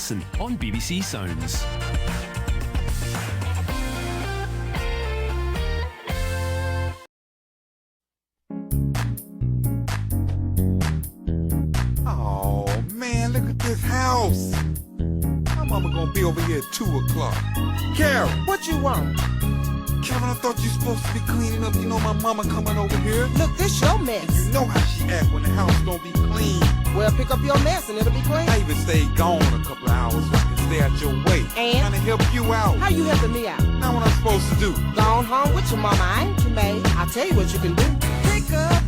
listen on BBC Sounds. Oh, man, look at this house. My mama gonna be over here at 2 o'clock. Carol, What you want? Kevin, I thought you supposed to be cleaning up. You know my mama coming over here. Look, this your mess. You know how she act when the house don't be clean. Well, pick up your mess and it'll be clean. I even stayed gone a couple of hours so I can stay out your way. And? Trying to help you out. How you helping me out? Now what I'm supposed to do? Gone home with your mama, I ain't your maid. I'll tell you what you can do. Pick up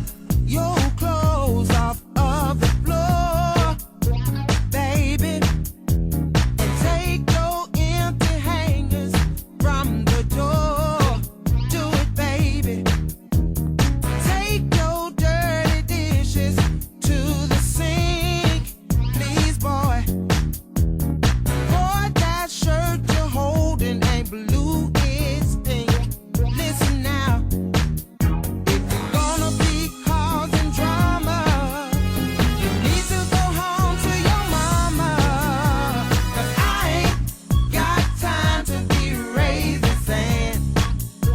your clothes off of the floor, baby, and take your empty hangers from the door. Do it, baby. Take your dirty dishes to the sink, please, boy. Boy, that shirt you're holding ain't blue, it's pink. Listen now, if you're gonna be causing drama, you need to go home to your mama. 'Cause I ain't got time to be raising sand.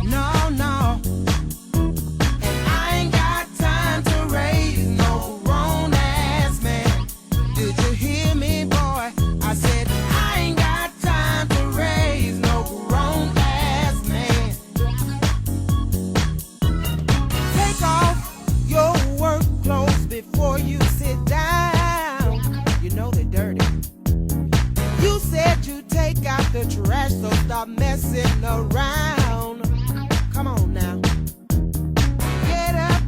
No, no. And I ain't got time to raise no grown-ass man. Did you hear me, boy? I said I ain't got time to raise no grown-ass man. Take off your work clothes before you sit down. You know they're dirty. You said you'd take out the trash, so stop messing around. Come on now. Get up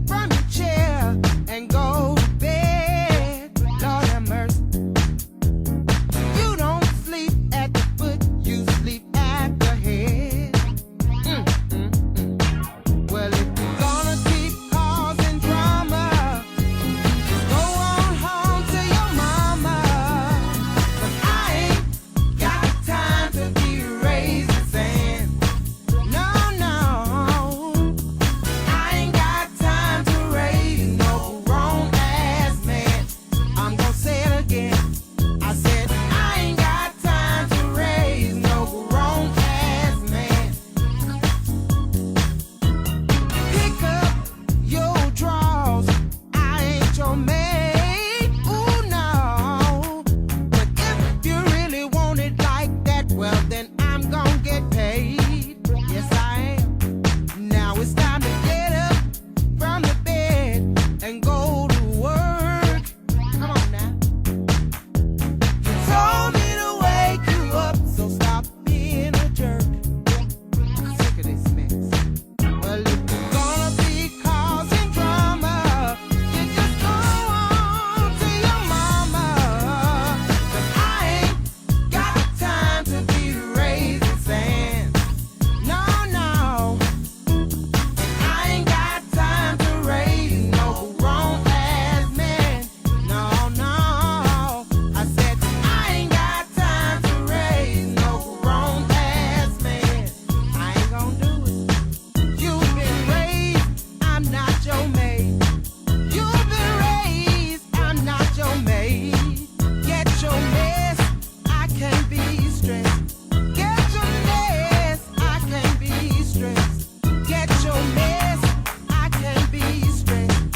from your chair and go to bed. Lord have mercy. You don't sleep at the foot, you sleep at the head. Well, if you're gonna keep causing drama, just go on home to your mama. 'Cause I ain't got time to be raising sand. No, no. I ain't got time to raise no grown-ass man. I'm gonna say it again. I said I ain't got time to raise no grown-ass man. Pick up your drawers. I ain't your maid. Ooh, no. But if you really want it like that, well, then I'm gonna get paid. Yes, I am. Now it's time to get up from the bed and go to work. Come on now. You told me to wake you up, so stop being a jerk. I'm sick of this mess. Well, if you're gonna be causing drama, you just go on to your mama. 'Cause I ain't got time to be raising sand. No, no. And I ain't got time to raise no grown-ass man. No, no. I said I ain't got time to raise no grown-ass man. I ain't gonna do it. You've been raised, I'm not your maid. You've been raised, I'm not your maid. Get your mess, I can't be stressed. Get your mess, I can't be stressed. Get your mess, I can't be stressed.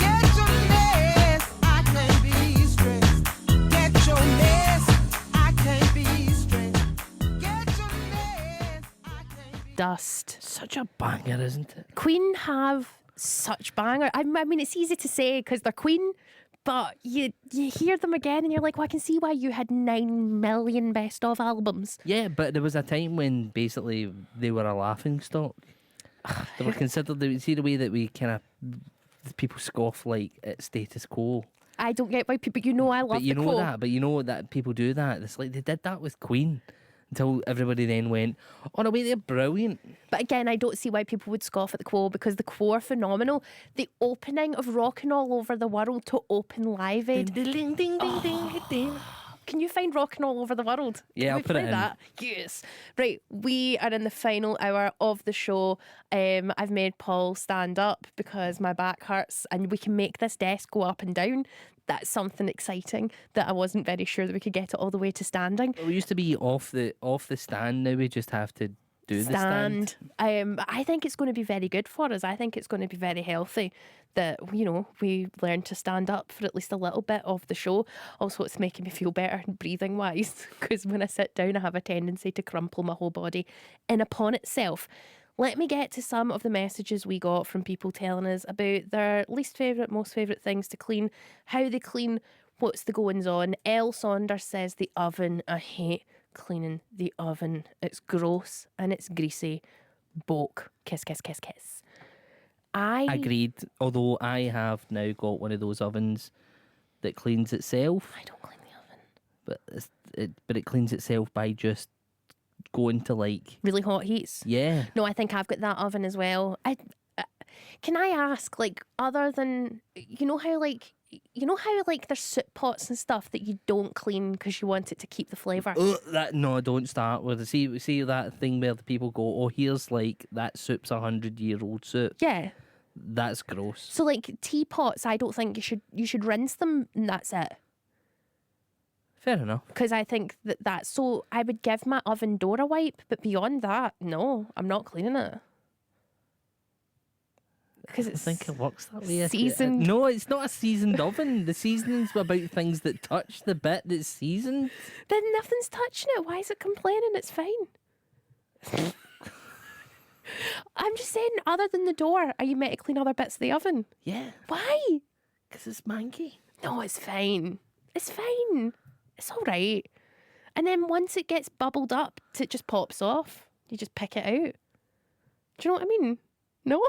Get your mess, I can't be stressed. Get your mess, I can't be stressed. Get your mess, I can't be. Dust. Such a banger, isn't it? Queen have such banger. I mean, it's easy to say because they're Queen, but you hear them again and you're like, well, I can see why you had 9 million best of albums. Yeah, but there was a time when basically they were a laughing stock. They were considered. See the way that we kind of people scoff like at status quo. I don't get why people. You know, I love But you the know quote. that. But you know that people do that. It's like they did that with Queen until everybody then went, "Oh no, wait, they're brilliant." But again, I don't see why people would scoff at the Quo because the Quo are phenomenal. The opening of Rockin' All Over the World to open Live Aid. Ding, ding, ding, ding, ding, ding. Can you find Rockin' All Over the World? Yeah, Can I'll we put play it in. that? Yes. Right, we are in the final hour of the show. I've made Paul stand up because my back hurts and we can make this desk go up and down. that's something exciting that I wasn't very sure that we could get it all the way to standing. We used to be off the stand. Now we just have to do the stand. I think it's going to be very good for us. I think it's going to be very healthy that, you know, we learn to stand up for at least a little bit of the show. Also, it's making me feel better breathing wise, because when I sit down, I have a tendency to crumple my whole body in upon itself. Let me get to some of the messages we got from people telling us about their least favourite, most favourite things to clean, how they clean, what's the goings on. Elle Saunders says the oven. I hate cleaning the oven. It's gross and it's greasy. Boke. Kiss, kiss, kiss, kiss. Agreed. Although I have now got one of those ovens that cleans itself. I don't clean the oven. But it cleans itself by just going to like Really hot heats. yeah. No, I think I've got that oven as well. Can I ask, like, other than you know how there's soup pots and stuff that you don't clean because you want it to keep the flavour. No, don't start with it. See that thing where the people go, oh, here's like that soup's 100-year-old soup. Yeah. That's gross. So like teapots, I don't think you should rinse them and that's it. Fair enough. Because I think that's so. I would give my oven door a wipe, but beyond that, no, I'm not cleaning it. Because I it's think it works that way. seasoned. No, it's not a seasoned oven. The seasoning's about things that touch the bit that's seasoned. Then nothing's touching it. Why is it complaining? It's fine. I'm just saying, other than the door, are you meant to clean other bits of the oven? Yeah, Why? because it's manky. No, it's fine. It's fine. It's all right. And then once it gets bubbled up, it just pops off. You just pick it out. Do you know what I mean? No?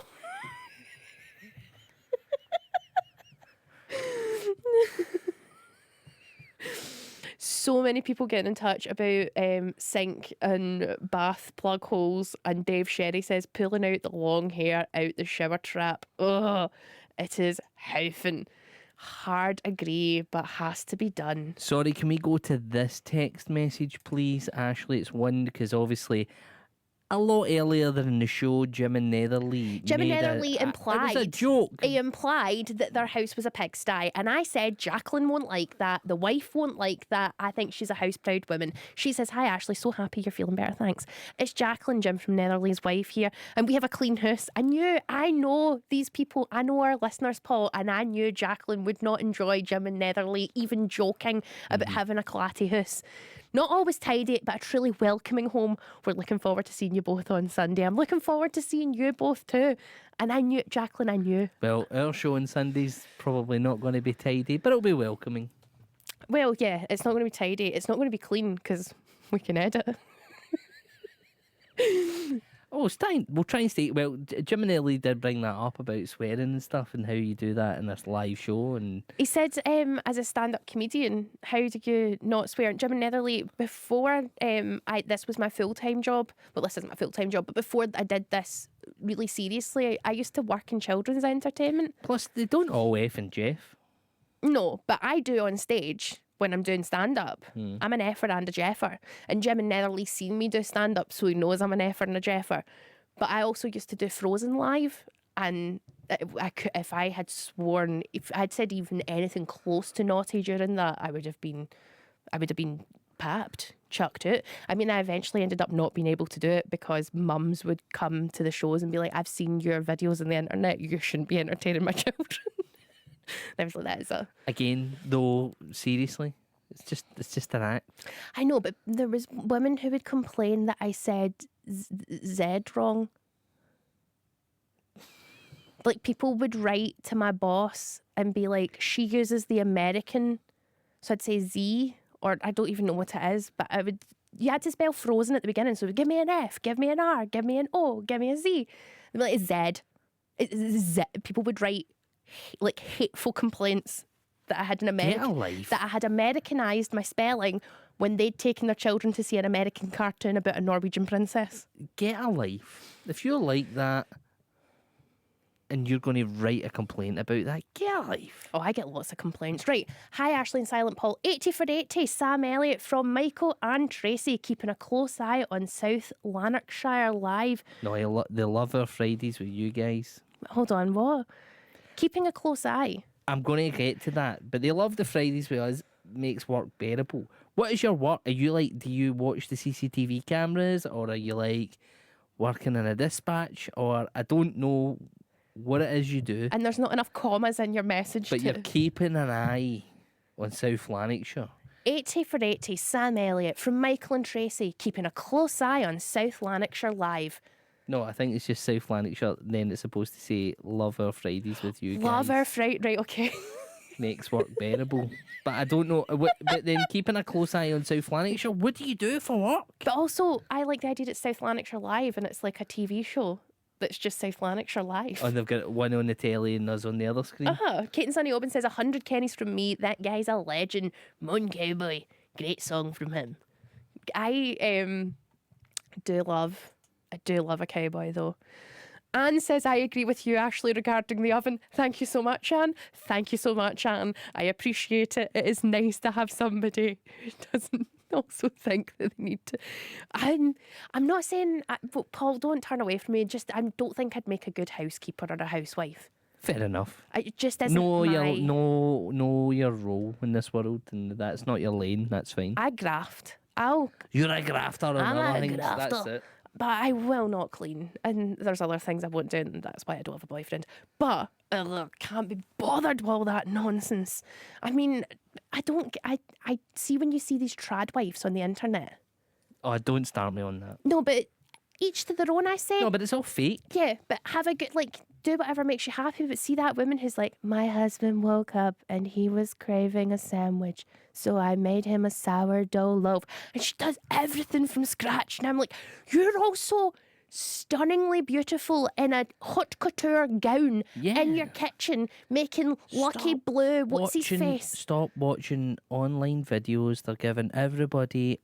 So many people getting in touch about sink and bath plug holes, and Dave Sherry says pulling out the long hair out the shower trap. Ugh, it is houfing. Hard agree, but has to be done. Sorry, can we go to this text message, please, Ashley? It's one because obviously a lot earlier than in the show, Jim and Netherly. Jim and made Netherly implied. It was a joke. He implied that their house was a pigsty, and I said Jacqueline won't like that. The wife won't like that. I think she's a house proud woman. She says, "Hi Ashley, so happy you're feeling better, thanks." It's Jacqueline, Jim from Netherly's wife here, and we have a clean house. I know these people. I know our listeners, Paul, and I knew Jacqueline would not enjoy Jim and Netherly even joking about having a clatty house. Not always tidy, but a truly welcoming home. We're looking forward to seeing you both on Sunday. I'm looking forward to seeing you both too. And I knew, Jacqueline, I knew. Well, our show on Sunday's probably not going to be tidy, but it'll be welcoming. Well, yeah, it's not going to be tidy. It's not going to be clean because we can edit. Oh, we'll try and stay. Well, Jim and Ellie did bring that up about swearing and stuff and how you do that in this live show. And He said, as a stand-up comedian, how do you not swear? Jim and Netherly, before this was my full-time job. Well, this isn't my full-time job, but before I did this really seriously, I used to work in children's entertainment. plus, they don't all F and Jeff. No, but I do on stage when I'm doing stand-up. I'm an effer and a jeffer. And Jim and Netherly seen me do stand-up, so he knows I'm an effer and a jeffer. But I also used to do Frozen live, and if I had sworn, if I'd said even anything close to naughty during that, I would have been papped, chucked out. I mean, I eventually ended up not being able to do it because mums would come to the shows and be like, "I've seen your videos on the internet, you shouldn't be entertaining my children." And I was like, that is a... Again, though, seriously, it's just an act. I know, but there was women who would complain that I said Z wrong. Like, people would write to my boss and be like, she uses the American, so I'd say Z, or I don't even know what it is, but you had to spell Frozen at the beginning, so give me an F, give me an R, give me an O, give me a Z. They'd be like, it's Z. It's Z. People would write like hateful complaints that I had an Get a life. that I had Americanized my spelling when they'd taken their children to see an American cartoon about a Norwegian princess. Get a life. If you're like that and you're going to write a complaint about that, get a life. Oh, I get lots of complaints. Right. Hi, Ashley and Silent Paul. 80 for 80. Sam Elliott from Michael and Tracy, keeping a close eye on South Lanarkshire Live. No, they love our Fridays with you guys. Hold on, what? Keeping a close eye. I'm going to get to that, but they love the Fridays with us makes work bearable. What is your work? Are you like, do you watch the CCTV cameras, or are you like working in a dispatch, or I don't know what it is you do, And there's not enough commas in your message. but to... you're keeping an eye on South Lanarkshire. 80 for 80, Sam Elliott from Michael and Tracy, keeping a close eye on South Lanarkshire Live. No, I think it's just South Lanarkshire. Then it's supposed to say love our Fridays with you Love guys. our Friday. Right, okay. Makes work bearable. But I don't know. But then keeping a close eye on South Lanarkshire, what do you do for work? But also, I like the idea that it's South Lanarkshire Live and it's like a TV show that's just South Lanarkshire Live. And they've got one on the telly and us on the other screen. Kate and Sonny Oben says 100 Kennies from me. That guy's a legend. Mon Cowboy. Great song from him. I do love a cowboy though. Anne says, I agree with you, Ashley, regarding the oven. Thank you so much, Anne. Thank you so much, Anne. I appreciate it. It is nice to have somebody who doesn't also think that they need to. I'm not saying, Paul, don't turn away from me. Just, I don't think I'd make a good housekeeper or a housewife. Fair enough. It just isn't Know my... your role in this world, and that's not your lane. That's fine. I graft. You're a grafter on I'm other a things. That's grafter. it. But I will not clean. And there's other things I won't do, and that's why I don't have a boyfriend. But I can't be bothered with all that nonsense. I mean, I see when you see these trad wives on the internet. Oh, don't start me on that. No, but each to their own, I say. No, but it's all fake. Yeah, but have a good, do whatever makes you happy. But see that woman who's like, my husband woke up and he was craving a sandwich, so I made him a sourdough loaf. And she does everything from scratch. And I'm like, you're also stunningly beautiful in a haute couture gown in your kitchen, making Lucky Stop Blue, what's his face? Stop watching online videos. They're giving everybody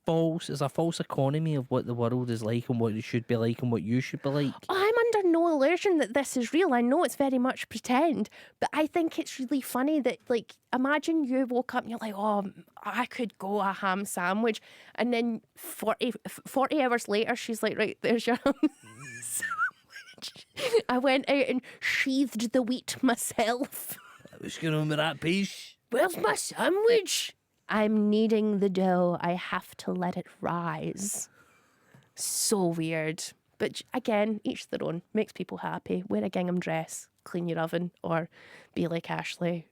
there's a false economy of what the world is like and what it should be like and what you should be like. I'm under no illusion that this is real. I know it's very much pretend, but I think it's really funny that, like, imagine you woke up and you're like, oh, I could go a ham sandwich. And then 40 hours later, she's like, right, there's your ham sandwich. I went out and sheathed the wheat myself. What's going on with that piece? Where's my sandwich? I'm kneading the dough. I have to let it rise. So weird. But again, each their own. Makes people happy. Wear a gingham dress, clean your oven, or be like Ashley,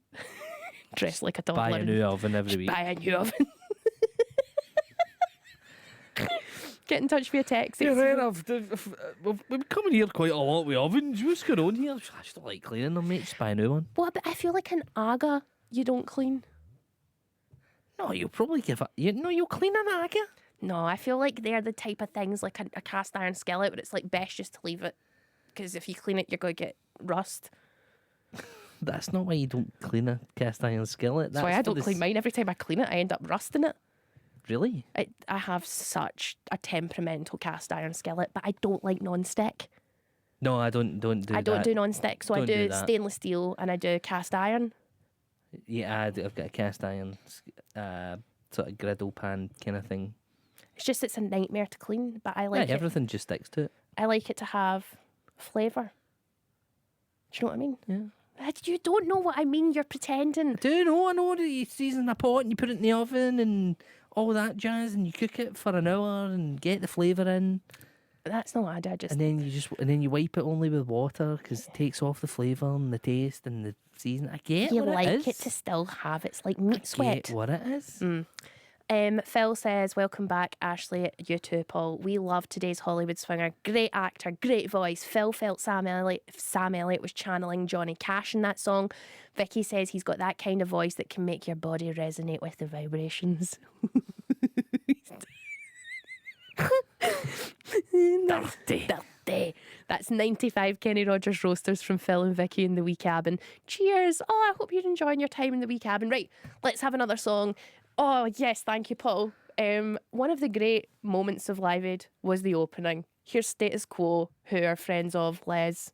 dress like a toddler. Buy a new oven every week. Buy a new oven. Get in touch via text. Yeah, fair enough. We've been coming here quite a lot with ovens. What's going on here? I just don't like cleaning them, mate. Just buy a new one. Well, but I feel like an aga you don't clean. No, you'll probably give it. You'll clean an aga. No, I feel like they're the type of things like a cast iron skillet, but it's like best just to leave it, because if you clean it, you're going to get rust. That's not why you don't clean a cast iron skillet. That's why I don't clean mine. Every time I clean it, I end up rusting it. Really? I have such a temperamental cast iron skillet, but I don't like non-stick. No, I don't do I don't do non-stick, so I Don't do do that. stainless steel and I do cast iron. Yeah, I've got a cast iron sort of griddle pan kind of thing. It's a nightmare to clean, but I like Yeah, it. everything just sticks to it. I like it to have flavour. Do you know what I mean? Yeah. You don't know what I mean. You're pretending. I know that you season a pot and you put it in the oven and all that jazz and you cook it for an hour and get the flavour in. That's not what I do. I just And then you wipe it only with water because it takes off the flavour and the taste and the season. I get you what like it is. it to still have. It's like meat sweat. Get what it is. Phil says, welcome back, Ashley. You too, Paul. We love today's Hollywood swinger. Great actor, great voice. Phil felt Sam Elliott was channeling Johnny Cash in that song. Vicky says he's got that kind of voice that can make your body resonate with the vibrations. Dirty. That's 95 Kenny Rogers roasters from Phil and Vicky in the wee cabin. Cheers. Oh, I hope you're enjoying your time in the wee cabin. Right, let's have another song. Oh, yes, thank you, Paul. One of the great moments of Live Aid was the opening. Here's Status Quo, who are friends of Les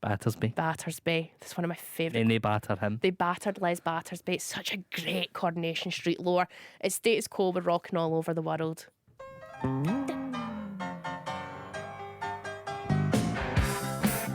Battersby. That's one of my favourite. And they batter him. They battered Les Battersby. It's such a great Coronation Street lore. It's Status Quo with Rockin' All Over the World.